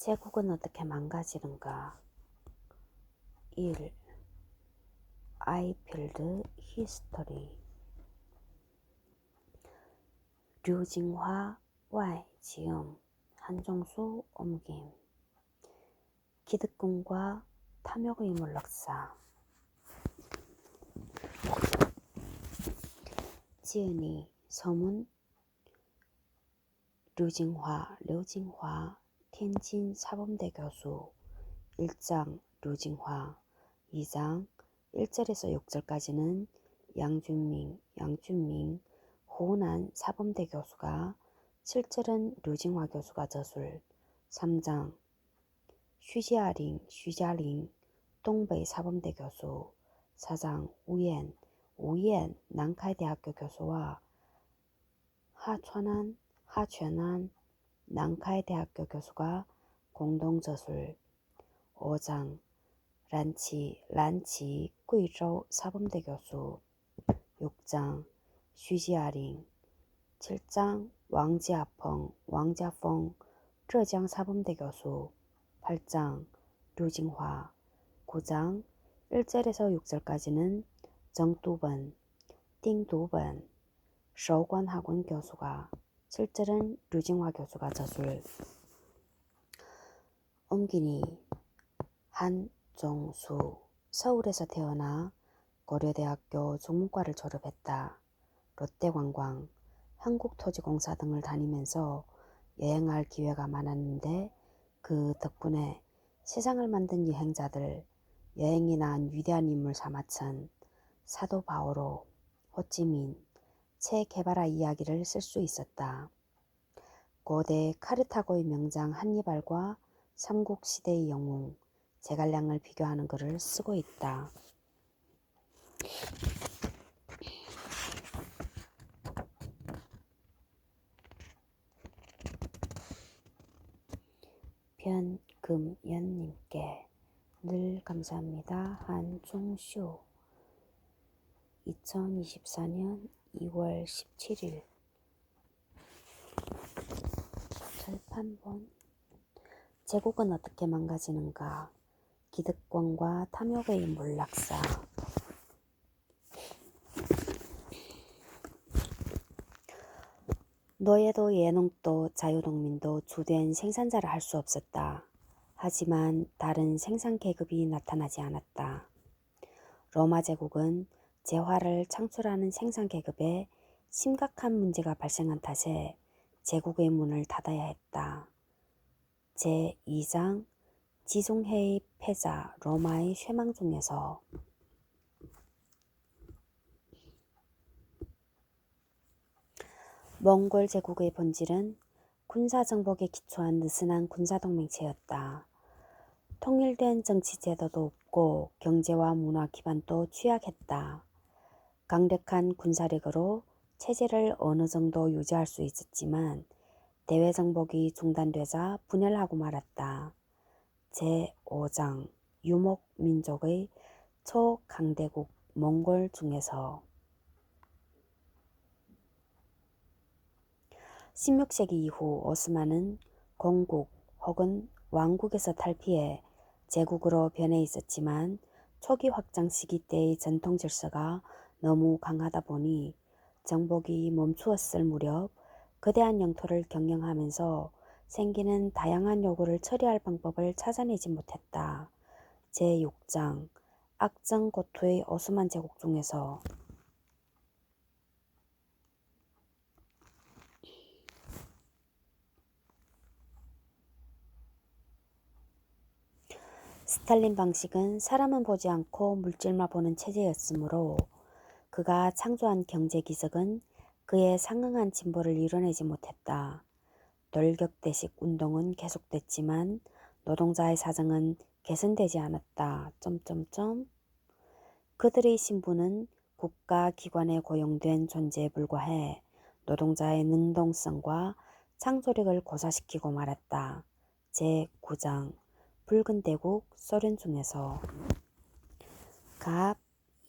제국은 어떻게 망가지는가? 1. 아이필드 히스토리 류징화 Y 지음 한종수 옮김 기득권과 탐욕의 몰락사 지은이 서문 류징화 텐진 사범대 교수 1장 류징화 2장 1절에서 6절까지는 양준밍 호난 사범대 교수가 7절은 류징화 교수가 저술 3장 쉬자링 동베이 사범대 교수 4장 우옌 난카이대학교 교수와 하춘안 난카이대학교 교수가 공동 저술 5장 란치贵州 사범대 교수 6장 쉬지아링 7장 왕자펑 浙江 사범대 교수 8장 류징화 9장 1절에서 6절까지는 정두번 띵두번 서관학원 교수가 7절은 류징화 교수가 저술 옮기니 한종수 서울에서 태어나 고려대학교 중문과를 졸업했다. 롯데관광, 한국토지공사 등을 다니면서 여행할 기회가 많았는데 그 덕분에 세상을 만든 여행자들, 여행이 낳은 위대한 인물 사마천, 사도 바오로, 호찌민, 체 게바라 이야기를 쓸 수 있었다. 고대 카르타고의 명장 한니발과 삼국시대의 영웅, 제갈량을 비교하는 글을 쓰고 있다. 변금연님께 늘 감사합니다. 한종쇼 2024년 2월 17일 절판본 제국은 어떻게 망가지는가? 기득권과 탐욕의 몰락사 노예도 예농도 자유농민도 주된 생산자를 할 수 없었다. 하지만 다른 생산계급이 나타나지 않았다. 로마 제국은 재화를 창출하는 생산계급에 심각한 문제가 발생한 탓에 제국의 문을 닫아야 했다. 제2장 지중해의 패자 로마의 쇠망 중에서 몽골 제국의 본질은 군사정복에 기초한 느슨한 군사동맹체였다. 통일된 정치제도도 없고 경제와 문화 기반도 취약했다. 강력한 군사력으로 체제를 어느 정도 유지할 수 있었지만 대외정복이 중단되자 분열하고 말았다. 제5장 유목민족의 초강대국 몽골 중에서 16세기 이후 오스만은 공국 혹은 왕국에서 탈피해 제국으로 변해 있었지만 초기 확장 시기 때의 전통 질서가 너무 강하다 보니 정복이 멈추었을 무렵 거대한 영토를 경영하면서 생기는 다양한 요구를 처리할 방법을 찾아내지 못했다. 제6장 악정고투의 오스만 제국 중에서 스탈린 방식은 사람은 보지 않고 물질만 보는 체제였으므로 그가 창조한 경제 기적은 그에 상응한 진보를 이뤄내지 못했다. 돌격대식 운동은 계속됐지만 노동자의 사정은 개선되지 않았다. 그들의 신분은 국가기관에 고용된 존재에 불과해 노동자의 능동성과 창조력을 고사시키고 말았다. 제9장 붉은 대국 소련 중에서 갑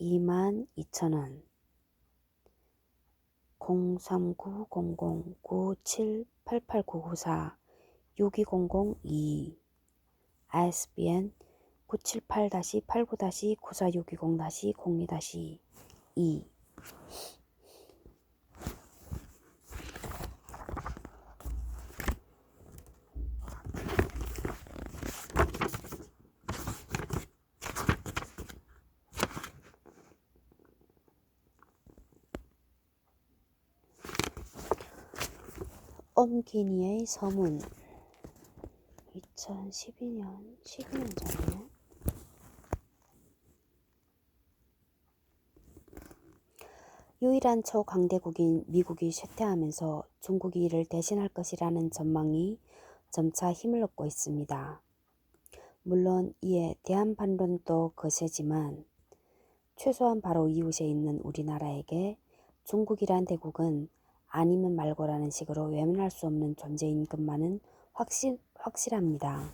22,000원 0390097889994 6200-2 ISBN 978-89-94620-02-2 엄기니의 서문 2012년 12년 전이네. 유일한 초강대국인 미국이 쇠퇴하면서 중국이 이를 대신할 것이라는 전망이 점차 힘을 얻고 있습니다. 물론 이에 대한 반론도 거세지만 최소한 바로 이웃에 있는 우리나라에게 중국이란 대국은 아니면 말고라는 식으로 외면할 수 없는 존재인 것만은 확실합니다.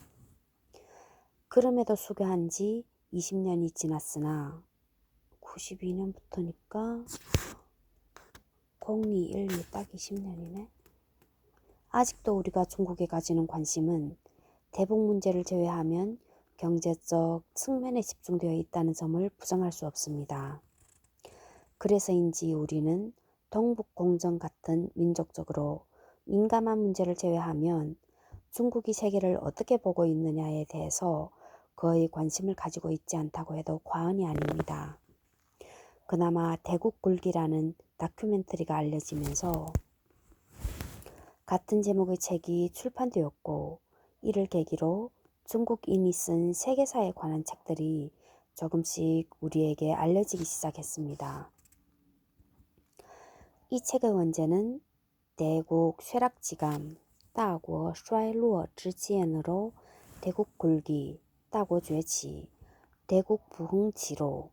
그럼에도 수교한 지 20년이 지났으나 92년부터니까 0212 딱 20년이네. 아직도 우리가 중국에 가지는 관심은 대북 문제를 제외하면 경제적 측면에 집중되어 있다는 점을 부정할 수 없습니다. 그래서인지 우리는 동북공정 같은 민족적으로 민감한 문제를 제외하면 중국이 세계를 어떻게 보고 있느냐에 대해서 거의 관심을 가지고 있지 않다고 해도 과언이 아닙니다. 그나마 대국굴기라는 다큐멘터리가 알려지면서 같은 제목의 책이 출판되었고 이를 계기로 중국인이 쓴 세계사에 관한 책들이 조금씩 우리에게 알려지기 시작했습니다. 이 책의 원제는 대국 쇠락지감大国衰落之间으로 대국 굴기 大国崛起 대국 부흥지로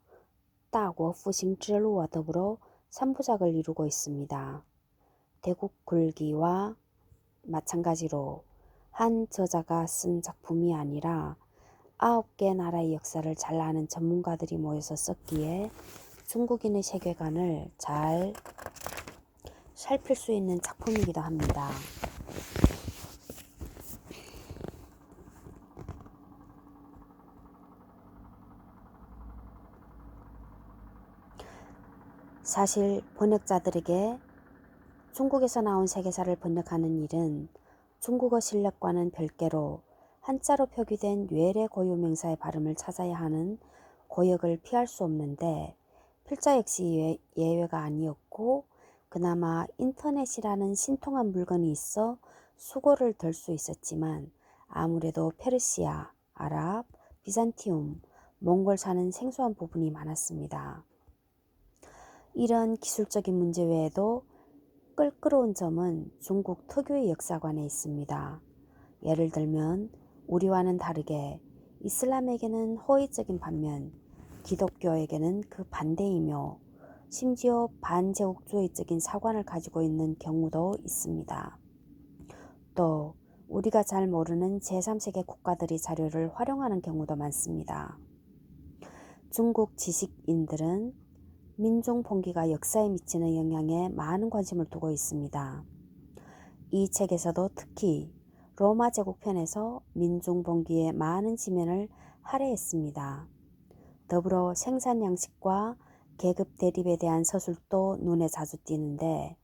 大国复兴之路와 더불어 3부작을 이루고 있습니다. 대국 굴기와 마찬가지로 한 저자가 쓴 작품이 아니라 9개 나라의 역사를 잘 아는 전문가들이 모여서 썼기에 중국인의 세계관을 잘 살필 수 있는 작품이기도 합니다. 사실 번역자들에게 중국에서 나온 세계사를 번역하는 일은 중국어 실력과는 별개로 한자로 표기된 외래 고유명사의 발음을 찾아야 하는 고역을 피할 수 없는데 필자 역시 예외가 아니었고 그나마 인터넷이라는 신통한 물건이 있어 수고를 덜 수 있었지만 아무래도 페르시아, 아랍, 비잔티움, 몽골사는 생소한 부분이 많았습니다. 이런 기술적인 문제 외에도 끌끄러운 점은 중국 특유의 역사관에 있습니다. 예를 들면 우리와는 다르게 이슬람에게는 호의적인 반면 기독교에게는 그 반대이며 심지어 반제국주의적인 사관을 가지고 있는 경우도 있습니다. 또 우리가 잘 모르는 제3세계 국가들이 자료를 활용하는 경우도 많습니다. 중국 지식인들은 민중봉기가 역사에 미치는 영향에 많은 관심을 두고 있습니다. 이 책에서도 특히 로마 제국편에서 민중봉기의 많은 지면을 할애했습니다. 더불어 생산 양식과 계급 대립에 대한 서술도 눈에 자주 띄는데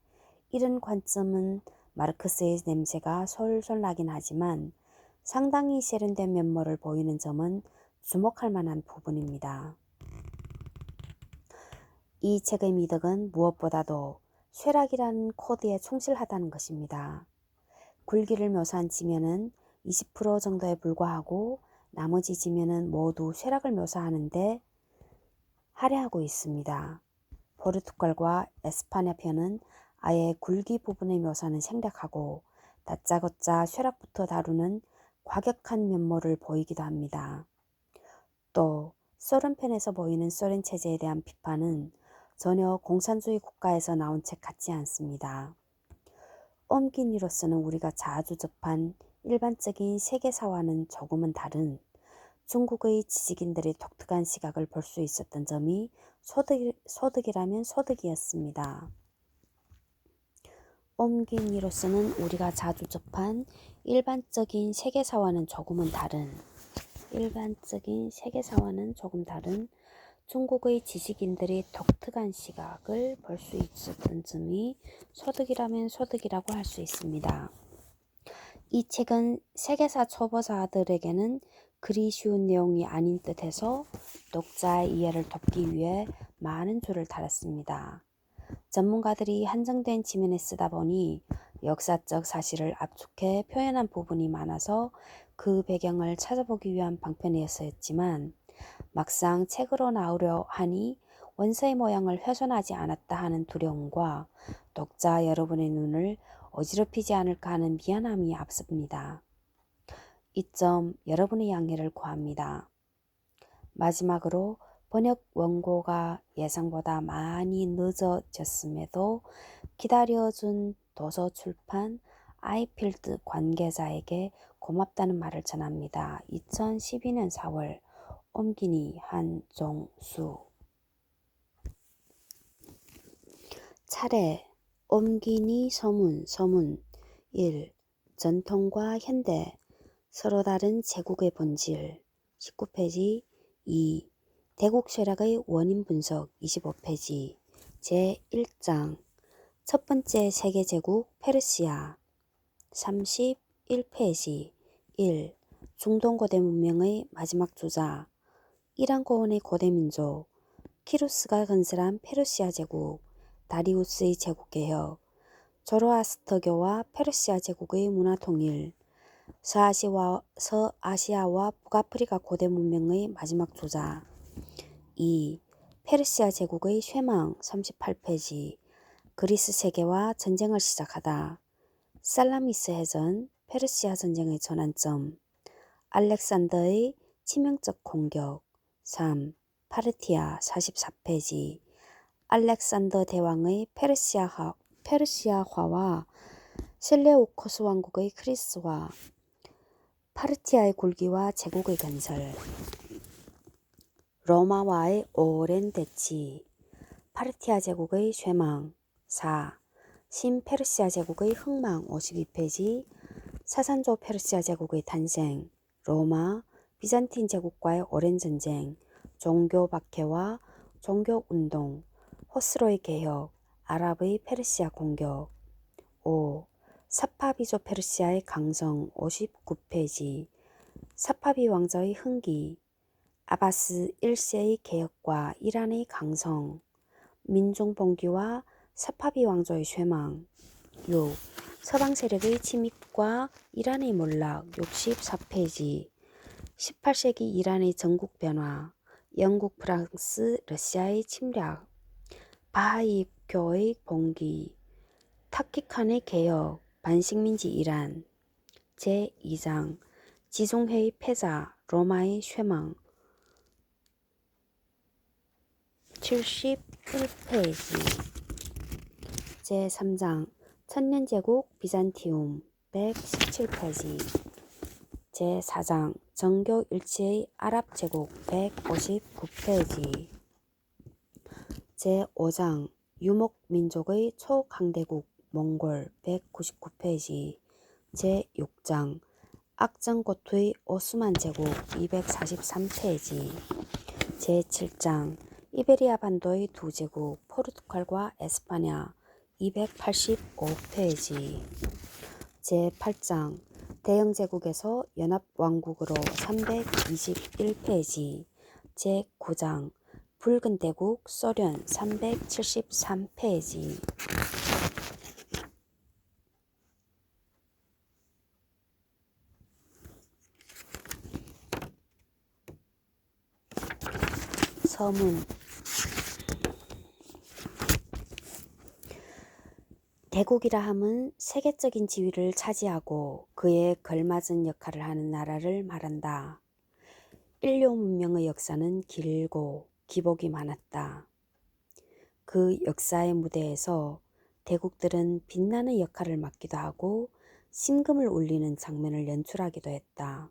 이런 관점은 마르크스의 냄새가 솔솔 나긴 하지만 상당히 세련된 면모를 보이는 점은 주목할 만한 부분입니다. 이 책의 미덕은 무엇보다도 쇠락이라는 코드에 충실하다는 것입니다. 굴기를 묘사한 지면은 20% 정도에 불과하고 나머지 지면은 모두 쇠락을 묘사하는데 할애하고 있습니다. 포르투갈과 에스파냐 편은 아예 굴기 부분의 묘사는 생략하고 다짜고짜 쇠락부터 다루는 과격한 면모를 보이기도 합니다. 또 소련 편에서 보이는 소련 체제에 대한 비판은 전혀 공산주의 국가에서 나온 책 같지 않습니다. 옴기니로서는 우리가 자주 접한 일반적인 세계사와는 조금은 다른 중국의 지식인들의 독특한 시각을 볼 수 있었던 점이 소득이라면 소득이었습니다. 옴기니로서는 우리가 자주 접한 일반적인 세계사와는 조금은 다른 일반적인 세계사와는 조금 다른 중국의 지식인들이 독특한 시각을 볼 수 있었던 점이 소득이라면 소득이라고 할 수 있습니다. 이 책은 세계사 초보자들에게는 그리 쉬운 내용이 아닌 듯해서 독자의 이해를 돕기 위해 많은 줄을 달았습니다. 전문가들이 한정된 지면에 쓰다 보니 역사적 사실을 압축해 표현한 부분이 많아서 그 배경을 찾아보기 위한 방편이었지만 막상 책으로 나오려 하니 원서의 모양을 훼손하지 않았다 하는 두려움과 독자 여러분의 눈을 어지럽히지 않을까 하는 미안함이 앞섭니다. 이 점 여러분의 양해를 구합니다. 마지막으로 번역 원고가 예상보다 많이 늦어졌음에도 기다려준 도서출판 아이필드 관계자에게 고맙다는 말을 전합니다. 2012년 4월 옴기니 한종수. 차례 옴기니 서문 1. 전통과 현대 서로 다른 제국의 본질 19페이지 2. 대국 쇠락의 원인 분석 25페이지 제1장 첫 번째 세계제국 페르시아 31페이지 1. 중동 고대 문명의 마지막 주자 이란 고원의 고대 민족 키루스가 건설한 페르시아 제국 다리우스의 제국개혁 조로아스터교와 페르시아 제국의 문화통일 서아시아와 북아프리카 고대 문명의 마지막 주자 2. 페르시아 제국의 쇠망 38페이지 그리스 세계와 전쟁을 시작하다 살라미스 해전 페르시아 전쟁의 전환점 알렉산더의 치명적 공격 3. 파르티아 44페이지 알렉산더 대왕의 페르시아화와 셀레우코스 왕국의 크리스와 파르티아의 굴기와 제국의 건설 로마와의 오랜 대치 파르티아 제국의 쇠망 4. 신페르시아 제국의 흥망 52페이지 사산조 페르시아 제국의 탄생 로마 비잔틴 제국과의 오랜 전쟁 종교 박해와 종교운동 호스로의 개혁 아랍의 페르시아 공격 5. 사파비조 페르시아의 강성 59페이지 사파비 왕조의 흥기 아바스 1세의 개혁과 이란의 강성 민중봉기와 사파비 왕조의 쇠망 6. 서방 세력의 침입과 이란의 몰락 64페이지 18세기 이란의 전국 변화 영국, 프랑스, 러시아의 침략 바하이 교의 봉기 타키칸의 개혁 반식민지 이란 제2장 지중해의 패자 로마의 쇠망 71페이지 제3장 천년제국 비잔티움 117페이지 제4장 정교 일치의 아랍제국 159페이지 제5장 유목민족의 초강대국 몽골 199페이지 제6장 악정고투의 오스만 제국 243페이지 제7장 이베리아 반도의 두 제국 포르투갈과 에스파냐 285페이지 제8장 대영 제국에서 연합왕국으로 321페이지 제9장 붉은 대국 소련 373페이지 서문 대국이라 함은 세계적인 지위를 차지하고 그에 걸맞은 역할을 하는 나라를 말한다. 인류 문명의 역사는 길고 기복이 많았다. 그 역사의 무대에서 대국들은 빛나는 역할을 맡기도 하고 심금을 울리는 장면을 연출하기도 했다.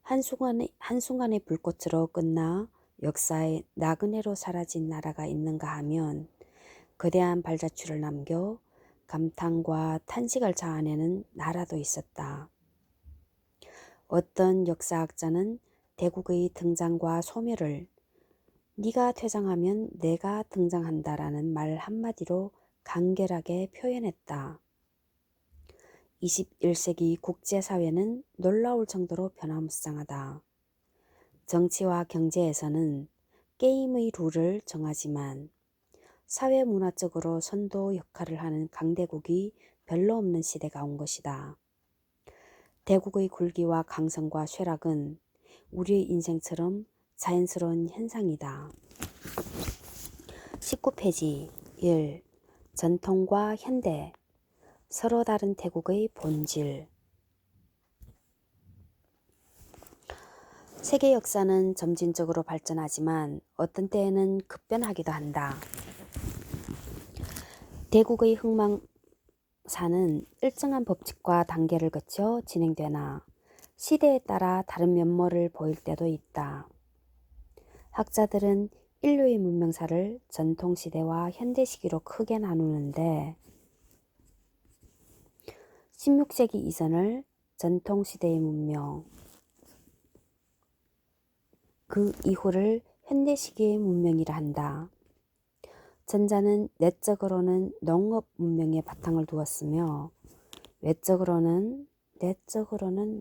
한순간의 불꽃으로 끝나 역사의 나그네로 사라진 나라가 있는가 하면 거대한 발자취를 남겨 감탄과 탄식을 자아내는 나라도 있었다. 어떤 역사학자는 대국의 등장과 소멸을 네가 퇴장하면 내가 등장한다라는 말 한마디로 간결하게 표현했다. 21세기 국제사회는 놀라울 정도로 변화무쌍하다. 정치와 경제에서는 게임의 룰을 정하지만 사회문화적으로 선도 역할을 하는 강대국이 별로 없는 시대가 온 것이다. 대국의 굴기와 강성과 쇠락은 우리의 인생처럼 자연스러운 현상이다. 19페이지 1. 전통과 현대 서로 다른 대국의 본질. 세계 역사는 점진적으로 발전하지만 어떤 때에는 급변하기도 한다. 대국의 흥망사는 일정한 법칙과 단계를 거쳐 진행되나 시대에 따라 다른 면모를 보일 때도 있다. 학자들은 인류의 문명사를 전통시대와 현대시기로 크게 나누는데 16세기 이전을 전통시대의 문명, 그 이후를 현대시기의 문명이라 한다. 전자는 내적으로는 농업 문명에 바탕을 두었으며 외적으로는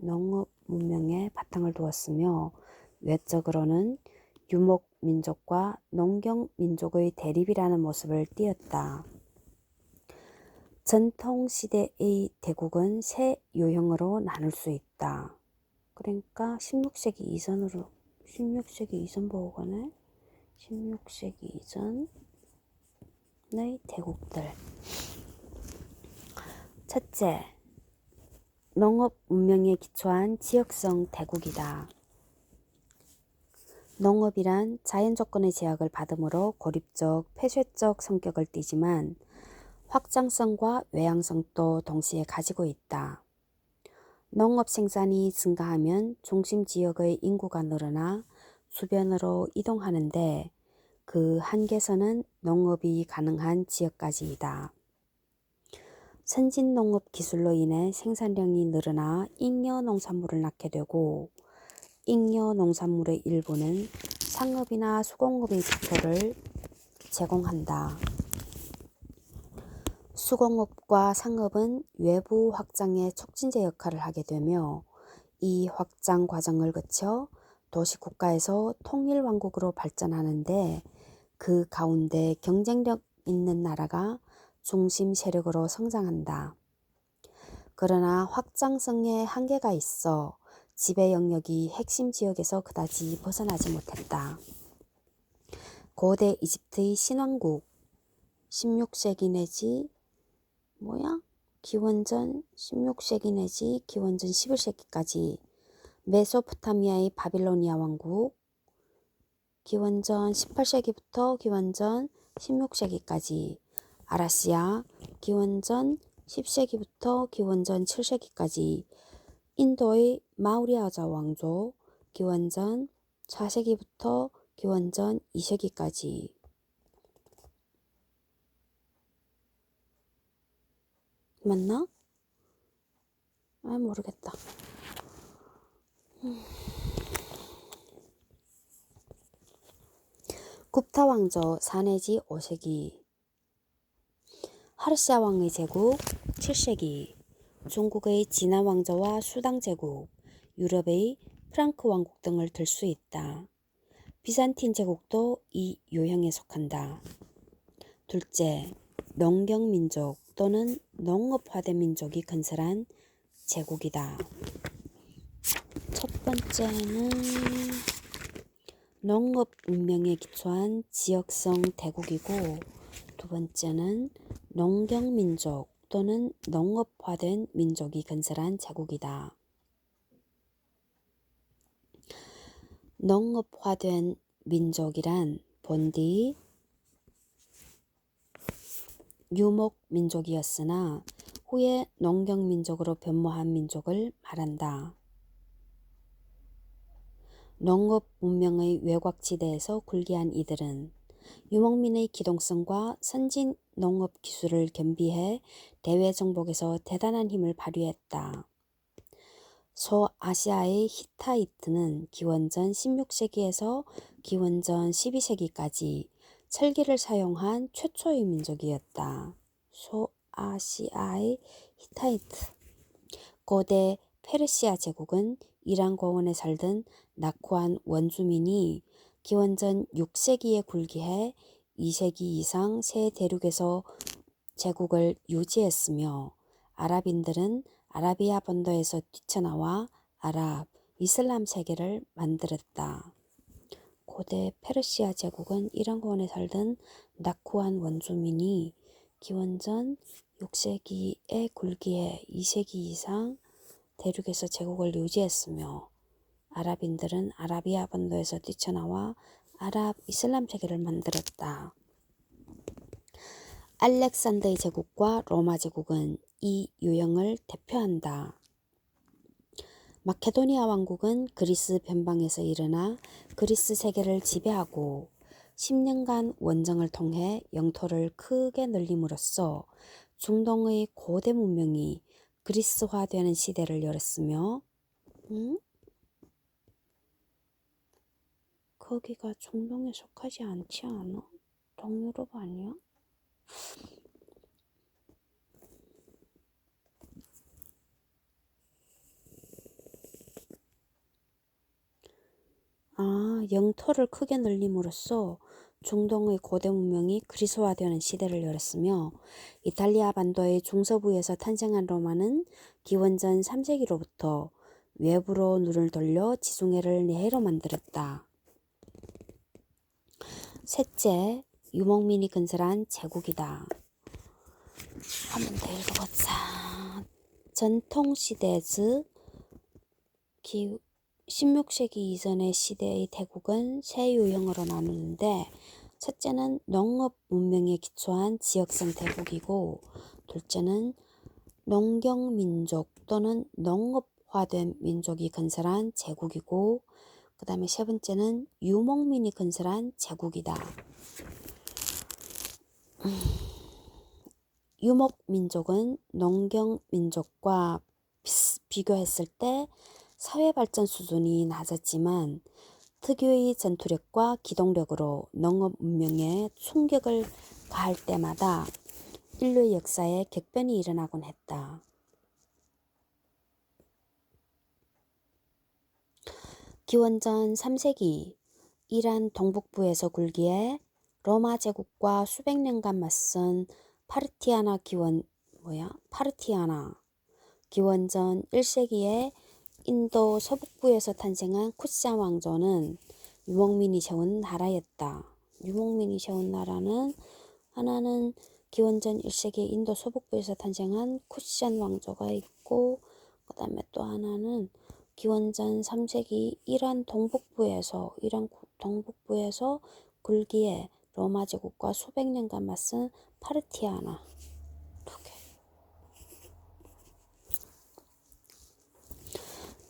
농업 문명에 바탕을 두었으며 외적으로는 유목 민족과 농경 민족의 대립이라는 모습을 띄었다. 전통 시대의 대국은 세 요형으로 나눌 수 있다. 그러니까 16세기 이전 보고가네. 16세기 이전의 대국들. 첫째, 농업 문명에 기초한 지역성 대국이다. 농업이란 자연 조건의 제약을 받음으로 고립적, 폐쇄적 성격을 띠지만 확장성과 외향성도 동시에 가지고 있다. 농업 생산이 증가하면 중심 지역의 인구가 늘어나 주변으로 이동하는데 그 한계선은 농업이 가능한 지역까지이다. 선진 농업 기술로 인해 생산량이 늘어나 잉여 농산물을 낳게 되고 잉여 농산물의 일부는 상업이나 수공업의 지표를 제공한다. 수공업과 상업은 외부 확장의 촉진제 역할을 하게 되며 이 확장 과정을 거쳐 도시국가에서 통일왕국으로 발전하는데 그 가운데 경쟁력 있는 나라가 중심 세력으로 성장한다. 그러나 확장성에 한계가 있어 지배 영역이 핵심 지역에서 그다지 벗어나지 못했다. 고대 이집트의 신왕국 16세기 내지 기원전 16세기 내지 기원전 11세기까지 메소포타미아의 바빌로니아 왕국 기원전 18세기부터 기원전 16세기까지 아라시아 기원전 10세기부터 기원전 7세기까지 인도의 마우리아자 왕조 기원전 4세기부터 기원전 2세기까지 맞나? 모르겠다. 굽타 왕조 4 내지 5세기 하르샤 왕의 제국 7세기 중국의 진화 왕조와 수당 제국, 유럽의 프랑크 왕국 등을 들 수 있다. 비산틴 제국도 이 요형에 속한다. 둘째, 농경민족 또는 농업화된 민족이 건설한 제국이다. 첫 번째는 농업 문명에 기초한 지역성 대국이고 두 번째는 농경민족 또는 농업화된 민족이 건설한 제국이다. 농업화된 민족이란 본디 유목민족이었으나 후에 농경민족으로 변모한 민족을 말한다. 농업 문명의 외곽지대에서 굴기한 이들은 유목민의 기동성과 선진 농업 기술을 겸비해 대외 정복에서 대단한 힘을 발휘했다. 소아시아의 히타이트는 기원전 16세기에서 기원전 12세기까지 철기를 사용한 최초의 민족이었다. 소아시아의 히타이트. 고대 페르시아 제국은 이란 고원에 살던 낙후한 원주민이 기원전 6세기에 굴기해 2세기 이상 새 대륙에서 제국을 유지했으며 아랍인들은 아라비아 본토에서 뛰쳐나와 아랍, 이슬람 세계를 만들었다. 고대 페르시아 제국은 이란 고원에 살던 낙후한 원주민이 기원전 6세기에 굴기해 2세기 이상 대륙에서 제국을 유지했으며 아랍인들은 아라비아 본토에서 뛰쳐나와 아랍, 이슬람 세계를 만들었다. 알렉산더의 제국과 로마 제국은 이 유형을 대표한다. 마케도니아 왕국은 그리스 변방에서 일어나 그리스 세계를 지배하고 10년간 원정을 통해 영토를 크게 늘림으로써 중동의 고대 문명이 그리스화되는 시대를 열었으며 거기가 중동에 속하지 않지 않아? 동유럽 아니야? 영토를 크게 늘림으로써 중동의 고대 문명이 그리스화되는 시대를 열었으며 이탈리아 반도의 중서부에서 탄생한 로마는 기원전 3세기로부터 외부로 눈을 돌려 지중해를 내해로 만들었다. 셋째, 유목민이 건설한 제국이다. 한 번 더 읽어보자. 전통시대 즉 16세기 이전의 시대의 대국은 세 유형으로 나누는데 첫째는 농업 문명에 기초한 지역성 대국이고 둘째는 농경민족 또는 농업화된 민족이 건설한 제국이고 그 다음에 세 번째는 유목민이 건설한 제국이다. 유목민족은 농경민족과 비교했을 때 사회발전 수준이 낮았지만 특유의 전투력과 기동력으로 농업 문명에 충격을 가할 때마다 인류의 역사에 격변이 일어나곤 했다. 기원전 3세기 이란 동북부에서 굴기에 로마 제국과 수백 년간 맞선 파르티아나 기원전 1세기에 인도 서북부에서 탄생한 쿠시안 왕조는 유목민이 세운 나라였다. 유목민이 세운 나라는 하나는 기원전 1세기 인도 서북부에서 탄생한 쿠시안 왕조가 있고 그 다음에 또 하나는 기원전 3세기 이란 동북부에서 굴기에 로마 제국과 수백 년간 맞선 파르티아나 두 개.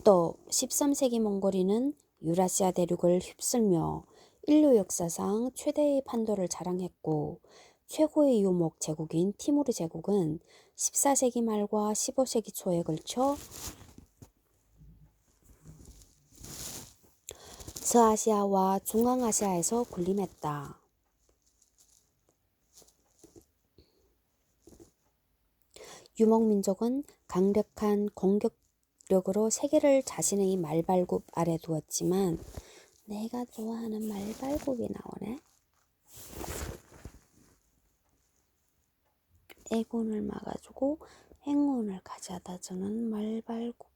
또 13세기 몽골인은 유라시아 대륙을 휩쓸며 인류 역사상 최대의 판도를 자랑했고 최고의 유목 제국인 티무르 제국은 14세기 말과 15세기 초에 걸쳐 서아시아와 중앙아시아에서 군림했다. 유목민족은 강력한 공격력으로 세계를 자신의 말발굽 아래 두었지만 내가 좋아하는 말발굽이 나오네. 애군을 막아주고 행운을 가져다 주는 말발굽.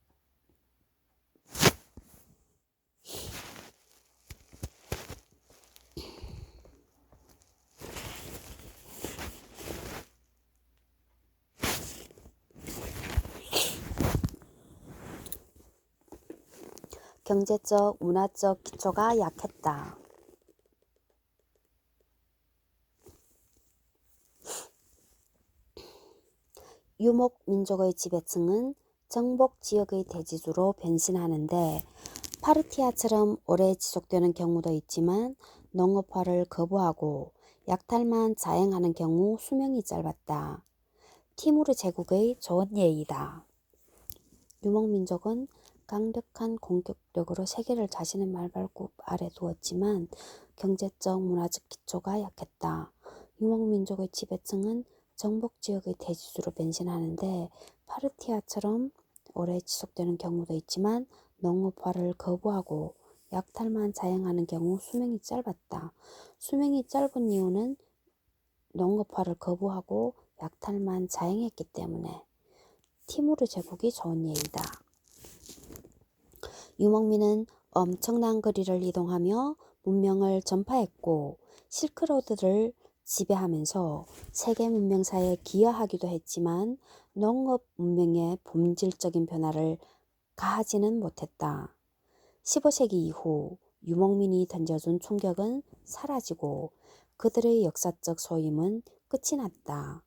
경제적, 문화적 기초가 약했다. 유목 민족의 지배층은 정복 지역의 대지주로 변신하는데 파르티아처럼 오래 지속되는 경우도 있지만 농업화를 거부하고 약탈만 자행하는 경우 수명이 짧았다. 티무르 제국의 좋은 예이다. 유목민족은 강력한 공격력으로 세계를 자신의 말발굽 아래 두었지만 경제적 문화적 기초가 약했다. 유목민족의 지배층은 정복지역의 대지수로 변신하는데 파르티아처럼 오래 지속되는 경우도 있지만 농업화를 거부하고 약탈만 자행하는 경우 수명이 짧았다. 수명이 짧은 이유는 농업화를 거부하고 약탈만 자행했기 때문에. 티무르 제국이 좋은 예이다. 유목민은 엄청난 거리를 이동하며 문명을 전파했고 실크로드를 지배하면서 세계 문명사에 기여하기도 했지만 농업 문명의 본질적인 변화를 가하지는 못했다. 15세기 이후 유목민이 던져준 충격은 사라지고 그들의 역사적 소임은 끝이 났다.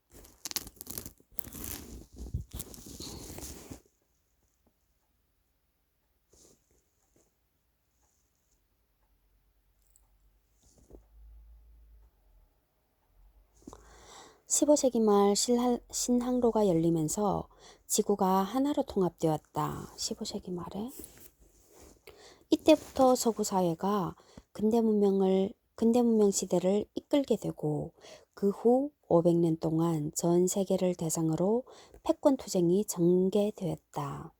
15세기 말 신항로가 열리면서 지구가 하나로 통합되었다. 15세기 말에. 이때부터 서구 사회가 근대 문명 시대를 이끌게 되고 그 후 500년 동안 전 세계를 대상으로 패권 투쟁이 전개되었다.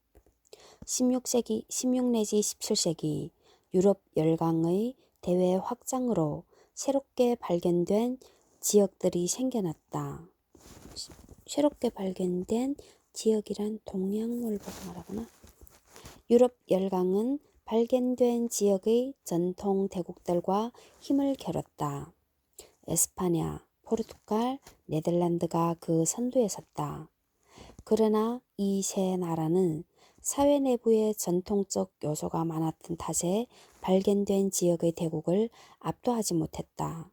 16 내지 17세기 유럽 열강의 대외 확장으로 새롭게 발견된 지역들이 생겨났다. 새롭게 발견된 지역이란 동양을 보고 말하구나. 유럽 열강은 발견된 지역의 전통 대국들과 힘을 겨뤘다. 에스파냐, 포르투갈, 네덜란드가 그 선두에 섰다. 그러나 이 세 나라는 사회 내부에 전통적 요소가 많았던 탓에 발견된 지역의 대국을 압도하지 못했다.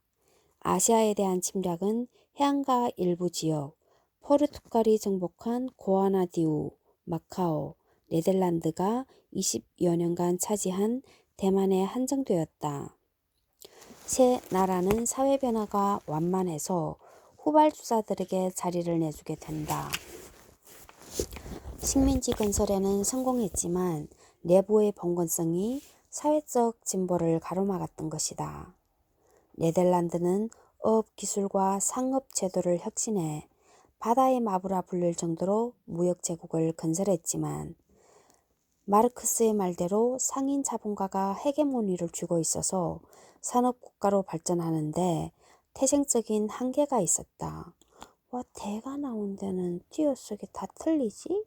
아시아에 대한 침략은 해안가 일부 지역, 포르투갈이 정복한 고아나디우, 마카오, 네덜란드가 20여 년간 차지한 대만에 한정되었다. 세 나라는 사회 변화가 완만해서 후발주자들에게 자리를 내주게 된다. 식민지 건설에는 성공했지만 내부의 봉건성이 사회적 진보를 가로막았던 것이다. 네덜란드는 업 기술과 상업 제도를 혁신해 바다의 마부라 불릴 정도로 무역 제국을 건설했지만 마르크스의 말대로 상인 자본가가 헤게모니를 쥐고 있어서 산업 국가로 발전하는데 태생적인 한계가 있었다. 와, 대가 나온 데는 띄어쓰기 다 틀리지?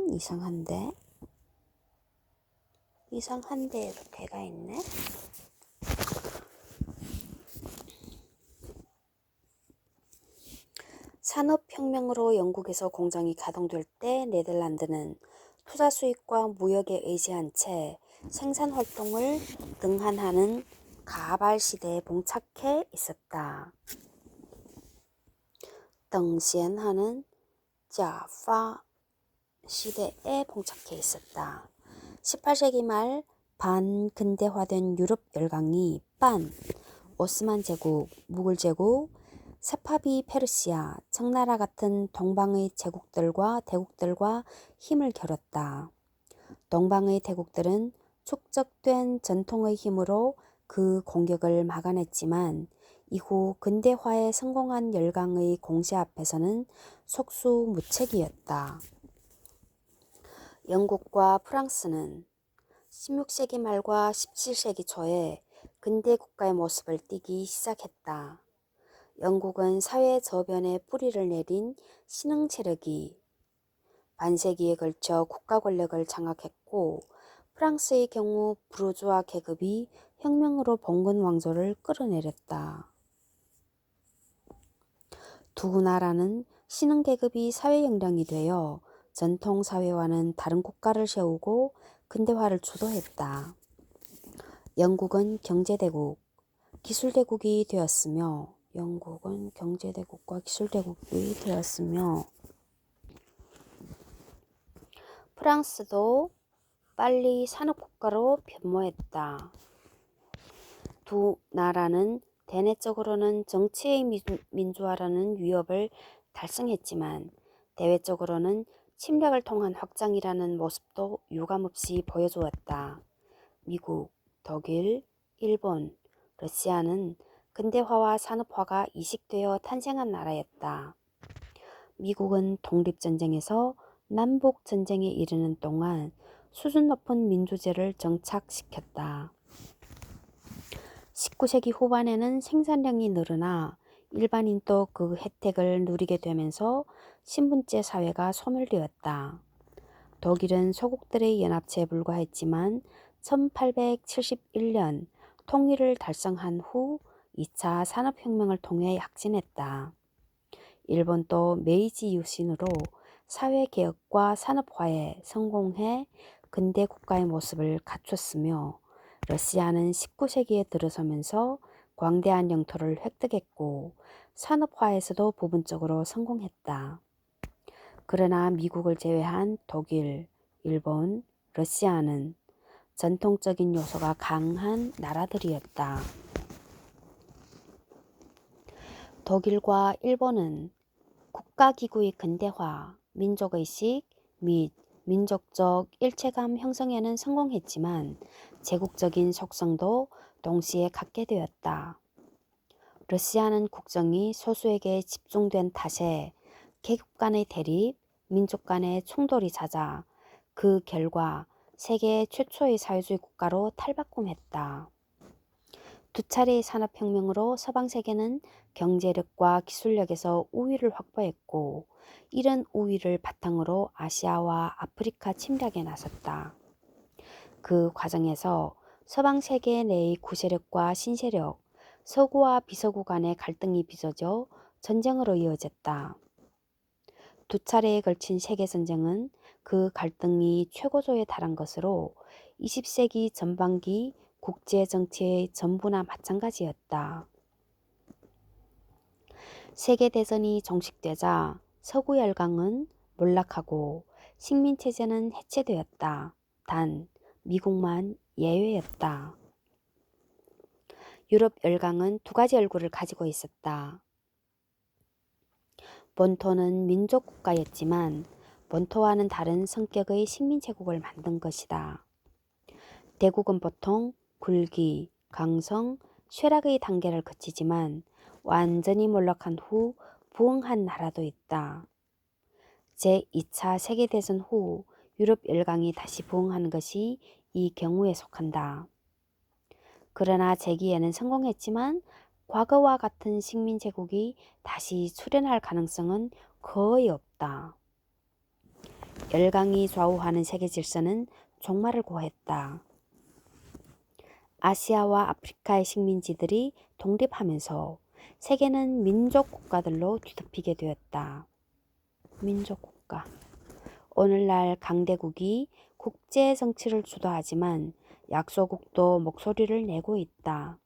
이상한데? 이상한데에도 대가 있네? 산업혁명으로 영국에서 공장이 가동될 때 네덜란드는 투자 수익과 무역에 의지한 채 생산활동을 등한하는 가발 시대에 봉착해 있었다. 덩시엔하는 자파 시대에 봉착해 있었다. 18세기 말 반근대화된 유럽 열강이 오스만 제국, 무굴 제국, 사파비 페르시아, 청나라 같은 동방의 제국들과 대국들과 힘을 겨뤘다. 동방의 대국들은 축적된 전통의 힘으로 그 공격을 막아냈지만 이후 근대화에 성공한 열강의 공세 앞에서는 속수무책이었다. 영국과 프랑스는 16세기 말과 17세기 초에 근대 국가의 모습을 띠기 시작했다. 영국은 사회 저변에 뿌리를 내린 신흥 세력이 반세기에 걸쳐 국가 권력을 장악했고 프랑스의 경우 부르주아 계급이 혁명으로 봉건 왕조를 끌어내렸다. 두 나라는 신흥 계급이 사회 역량이 되어 전통 사회와는 다른 국가를 세우고 근대화를 주도했다. 영국은 경제대국, 기술대국이 되었으며 영국은 경제대국과 기술대국이 되었으며 프랑스도 빨리 산업국가로 변모했다. 두 나라는 대내적으로는 정치의 민주화라는 위협을 달성했지만 대외적으로는 침략을 통한 확장이라는 모습도 유감없이 보여주었다. 미국, 독일, 일본, 러시아는 근대화와 산업화가 이식되어 탄생한 나라였다. 미국은 독립전쟁에서 남북전쟁에 이르는 동안 수준 높은 민주제를 정착시켰다. 19세기 후반에는 생산량이 늘어나 일반인도 그 혜택을 누리게 되면서 신분제 사회가 소멸되었다. 독일은 소국들의 연합체에 불과했지만 1871년 통일을 달성한 후 2차 산업혁명을 통해 약진했다. 일본도 메이지 유신으로 사회개혁과 산업화에 성공해 근대 국가의 모습을 갖췄으며 러시아는 19세기에 들어서면서 광대한 영토를 획득했고 산업화에서도 부분적으로 성공했다. 그러나 미국을 제외한 독일, 일본, 러시아는 전통적인 요소가 강한 나라들이었다. 독일과 일본은 국가기구의 근대화, 민족의식 및 민족적 일체감 형성에는 성공했지만 제국적인 속성도 동시에 갖게 되었다. 러시아는 국정이 소수에게 집중된 탓에 계급 간의 대립, 민족 간의 충돌이 잦아 그 결과 세계 최초의 사회주의 국가로 탈바꿈했다. 두 차례의 산업혁명으로 서방 세계는 경제력과 기술력에서 우위를 확보했고 이런 우위를 바탕으로 아시아와 아프리카 침략에 나섰다. 그 과정에서 서방 세계 내의 구세력과 신세력, 서구와 비서구 간의 갈등이 빚어져 전쟁으로 이어졌다. 두 차례에 걸친 세계전쟁은 그 갈등이 최고조에 달한 것으로 20세기 전반기 국제정치의 전부나 마찬가지였다. 세계대전이 종식되자 서구 열강은 몰락하고 식민체제는 해체되었다. 단 미국만 예외였다. 유럽 열강은 두 가지 얼굴을 가지고 있었다. 본토는 민족국가였지만 본토와는 다른 성격의 식민제국을 만든 것이다. 대국은 보통 굴기, 강성, 쇠락의 단계를 거치지만 완전히 몰락한 후 부흥한 나라도 있다. 제2차 세계대전 후 유럽 열강이 다시 부흥하는 것이 이 경우에 속한다. 그러나 재기에는 성공했지만 과거와 같은 식민제국이 다시 출현할 가능성은 거의 없다. 열강이 좌우하는 세계 질서는 종말을 고했다. 아시아와 아프리카의 식민지들이 독립하면서 세계는 민족 국가들로 뒤덮이게 되었다. 민족 국가. 오늘날 강대국이 국제 정치를 주도하지만 약소국도 목소리를 내고 있다.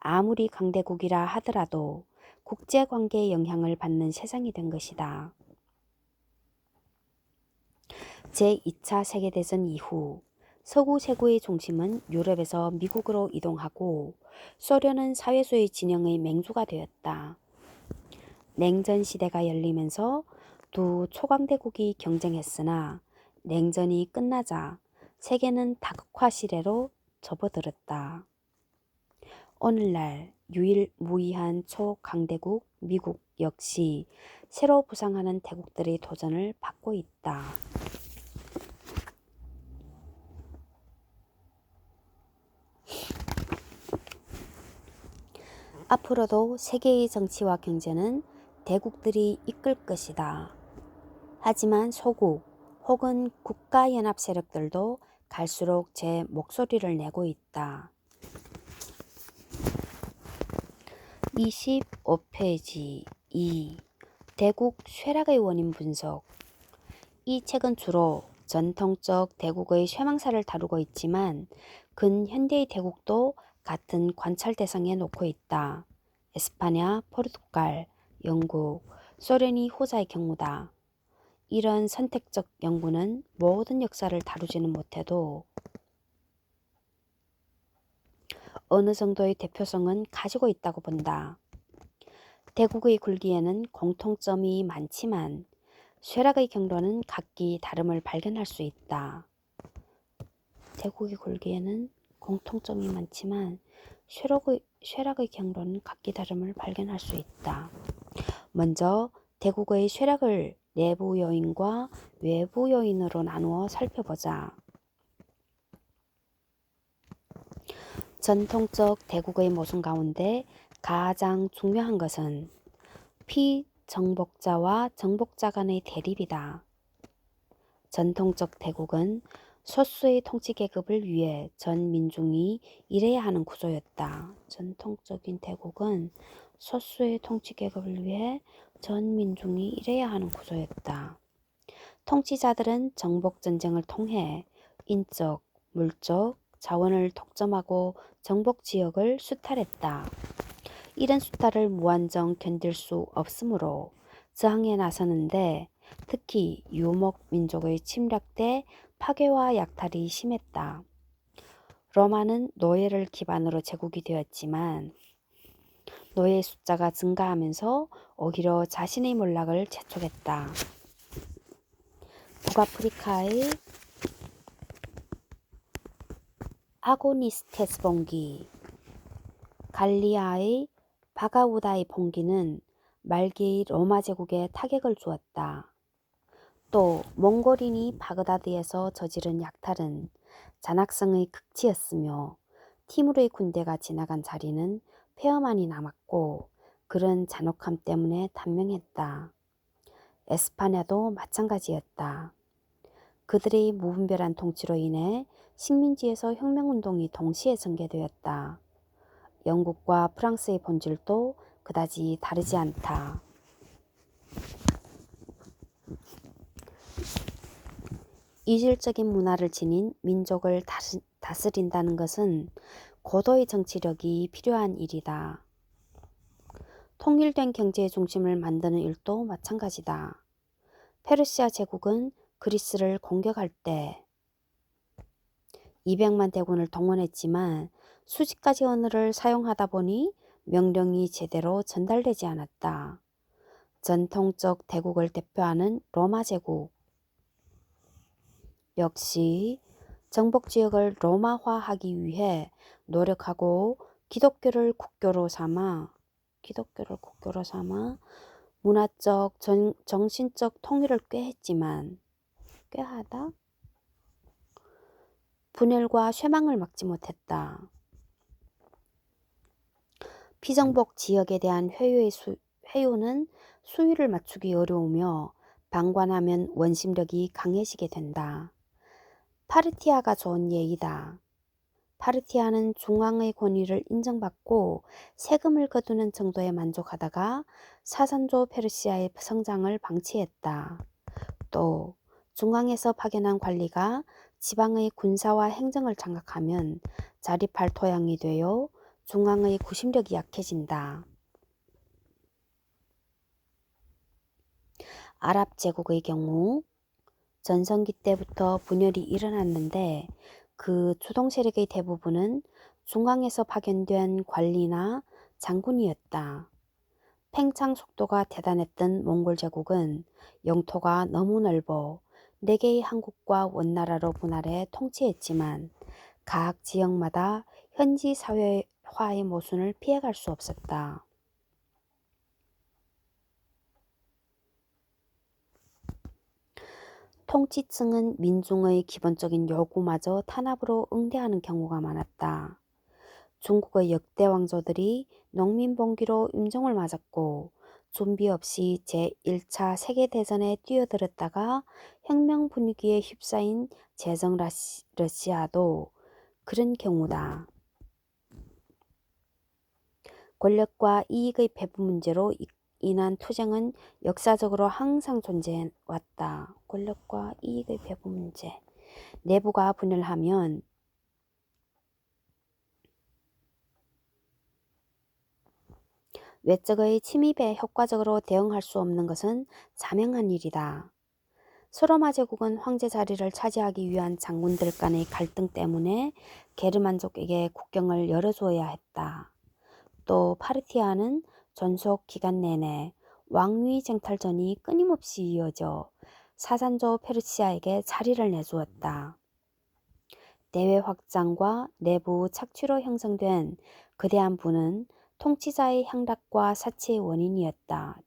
아무리 강대국이라 하더라도 국제 관계의 영향을 받는 세상이 된 것이다. 제2차 세계대전 이후 서구 세계의 중심은 유럽에서 미국으로 이동하고 소련은 사회주의 진영의 맹주가 되었다. 냉전 시대가 열리면서 두 초강대국이 경쟁했으나 냉전이 끝나자 세계는 다극화 시대로 접어들었다. 오늘날 유일무이한 초강대국 미국 역시 새로 부상하는 대국들의 도전을 받고 있다. 앞으로도 세계의 정치와 경제는 대국들이 이끌 것이다. 하지만 소국 혹은 국가연합 세력들도 갈수록 제 목소리를 내고 있다. 25페이지 2. 대국 쇠락의 원인 분석. 이 책은 주로 전통적 대국의 쇠망사를 다루고 있지만 근현대의 대국도 같은 관찰 대상에 놓고 있다. 에스파냐, 포르투갈, 영국, 소련이 후자의 경우다. 이런 선택적 연구는 모든 역사를 다루지는 못해도 어느 정도의 대표성은 가지고 있다고 본다. 대국의 굴기에는 공통점이 많지만 쇠락의 경로는 각기 다름을 발견할 수 있다. 대국의 굴기에는 공통점이 많지만 쇠락의 경로는 각기 다름을 발견할 수 있다. 먼저 대국의 쇠락을 내부 요인과 외부 요인으로 나누어 살펴보자. 전통적 대국의 모순 가운데 가장 중요한 것은 피정복자와 정복자 간의 대립이다. 전통적 대국은 소수의 통치계급을 위해 전 민중이 일해야 하는 구조였다. 전통적인 대국은 소수의 통치계급을 위해 전 민중이 일해야 하는 구조였다. 통치자들은 정복전쟁을 통해 인적, 물적 자원을 독점하고 정복지역을 수탈했다. 이런 수탈을 무한정 견딜 수 없으므로 저항에 나서는데 특히 유목민족의 침략 때 파괴와 약탈이 심했다. 로마는 노예를 기반으로 제국이 되었지만 노예의 숫자가 증가하면서 오히려 자신의 몰락을 재촉했다. 북아프리카의 아고니스테스 봉기, 갈리아의 바가우다의 봉기는 말기의 로마 제국에 타격을 주었다. 또 몽골인이 바그다드에서 저지른 약탈은 잔악성의 극치였으며 티무르의 군대가 지나간 자리는 폐허만이 남았고 그런 잔혹함 때문에 단명했다. 에스파냐도 마찬가지였다. 그들의 무분별한 통치로 인해 식민지에서 혁명운동이 동시에 전개되었다. 영국과 프랑스의 본질도 그다지 다르지 않다. 이질적인 문화를 지닌 민족을 다스린다는 것은 고도의 정치력이 필요한 일이다. 통일된 경제의 중심을 만드는 일도 마찬가지다. 페르시아 제국은 그리스를 공격할 때 200만 대군을 동원했지만 수십 가지 언어를 사용하다 보니 명령이 제대로 전달되지 않았다. 전통적 대국을 대표하는 로마 제국 역시 정복지역을 로마화하기 위해 노력하고 기독교를 국교로 삼아 문화적, 정신적 통일을 꾀했지만 분열과 쇠망을 막지 못했다. 피정복 지역에 대한 회유는 수위를 맞추기 어려우며 방관하면 원심력이 강해지게 된다. 파르티아가 좋은 예이다. 파르티아는 중앙의 권위를 인정받고 세금을 거두는 정도에 만족하다가 사산조 페르시아의 성장을 방치했다. 또 중앙에서 파견한 관리가 지방의 군사와 행정을 장악하면 자립할 토양이 되어 중앙의 구심력이 약해진다. 아랍 제국의 경우 전성기 때부터 분열이 일어났는데 그 주동 세력의 대부분은 중앙에서 파견된 관리나 장군이었다. 팽창 속도가 대단했던 몽골 제국은 영토가 너무 넓어 4개의 한국과 원나라로 분할해 통치했지만 각 지역마다 현지 사회화의 모순을 피해갈 수 없었다. 통치층은 민중의 기본적인 요구마저 탄압으로 응대하는 경우가 많았다. 중국의 역대 왕조들이 농민봉기로 임종을 맞았고 준비 없이 제1차 세계대전에 뛰어들었다가 혁명 분위기에 휩싸인 제정 러시아도 그런 경우다. 권력과 이익의 배분 문제로 인한 투쟁은 역사적으로 항상 존재해왔다. 권력과 이익의 배분 문제. 내부가 분열하면 외적의 침입에 효과적으로 대응할 수 없는 것은 자명한 일이다. 소로마 제국은 황제 자리를 차지하기 위한 장군들 간의 갈등 때문에 게르만족에게 국경을 열어주어야 했다. 또 파르티아는 전속 기간 내내 왕위 쟁탈전이 끊임없이 이어져 사산조 페르시아에게 자리를 내주었다. 내외 확장과 내부 착취로 형성된 거대한 부는 통치자의 향락과 사치의 원인이었다.